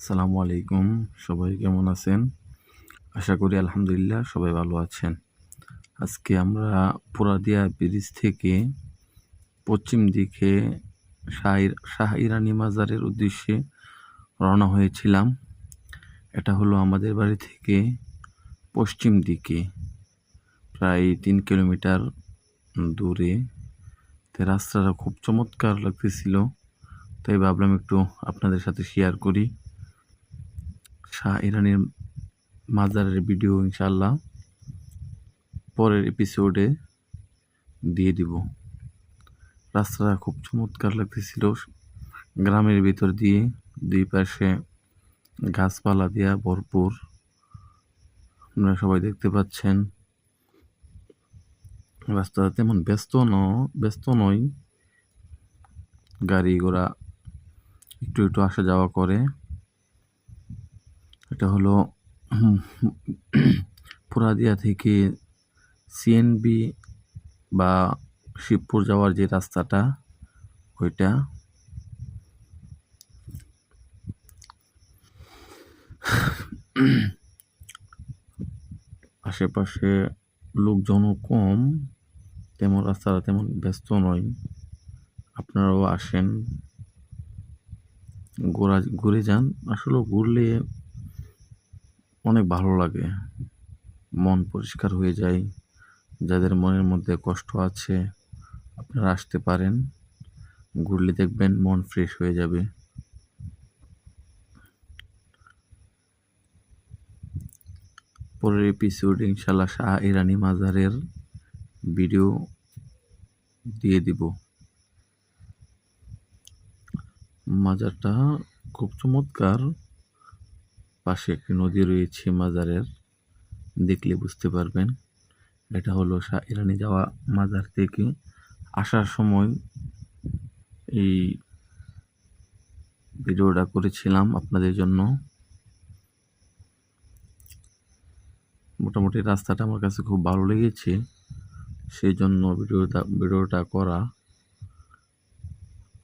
আসসালামু আলাইকুম। সবাই কেমন আছেন? আশা করি আলহামদুলিল্লাহ সবাই ভালো আছেন। আজকে আমরা পোড়াদিয়া ব্রিজ থেকে পশ্চিম দিকে শাহ ইরানী মাজারের উদ্দেশ্যে রওনা হয়েছিলাম। এটা হলো আমাদের বাড়ি থেকে পশ্চিম দিকে প্রায় ৩ কিলোমিটার দূরে। রাস্তাটা খুব চমৎকার লাগতেছিল, তাই ভাবলাম একটু আপনাদের সাথে শেয়ার করি। শাহ ইরানীর মাজারের ভিডিও ইনশাআল্লাহ পরের এপিসোডে দিয়ে দিব। রাস্তাটা খুব চমৎকার লাগতেছিল, গ্রামের ভিতর দিয়ে দুই পাশে গাছপালা দিয়া ভরপুর। আপনারা সবাই দেখতে পাচ্ছেন। রাস্তাটা তেমন ব্যস্ত নয়, গাড়ি ঘোড়া একটু একটু আসা যাওয়া করে। এটা হলো পোড়াদিয়া থেকে সিএনবি বা শিবপুর যাওয়ার যে রাস্তাটা, ওইটা। আশেপাশে লোকজনও কম, তেমন রাস্তাটা তেমন ব্যস্ত নয়। আপনারাও আসেন, ঘুরে যান। আসলে ঘুরলে অনেক ভালো লাগে, মন পরিষ্কার হয়ে যায়। যাদের মনের মধ্যে কষ্ট আছে আপনারা আসতে পারেন, ঘুরলে দেখবেন মন ফ্রেশ হয়ে যাবে। পরের এপিসোড ইনশাল্লাহ শাহ ইরানী মাজারের ভিডিও দিয়ে দিব। মাজারটা খুব চমৎকার, পাশে একটি নদী রয়েছে মাজারের, দেখলে বুঝতে পারবেন। এটা হলো শাহ ইরানী যাওয়া মাজার থেকে আসার সময় এই ভিডিওটা করেছিলাম আপনাদের জন্য। মোটামুটি রাস্তাটা আমার কাছে খুব ভালো লেগেছে, সেই জন্য ভিডিওটা করা।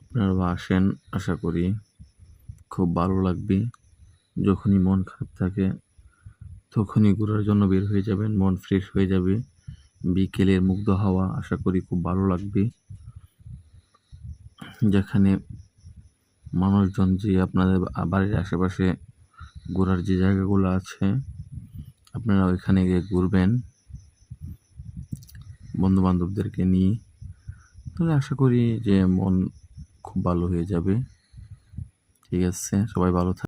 আপনারা আসেন, আশা করি খুব ভালো লাগবে। যখনই মন খারাপ থাকে তখনই ঘোরার জন্য বের হয়ে যাবেন, মন ফ্রেশ হয়ে যাবে। বিকেলের মুগ্ধ হাওয়া আশা করি খুব ভালো লাগবে। যেখানে মানুষজন যে আপনাদের বাড়ির আশেপাশে ঘোরার যে জায়গাগুলো আছে, আপনারা ওইখানে গিয়ে ঘুরবেন বন্ধু বান্ধবদেরকে নিয়ে, তাহলে আশা করি যে মন খুব ভালো হয়ে যাবে। ঠিক আছে, সবাই ভালো থাকবেন।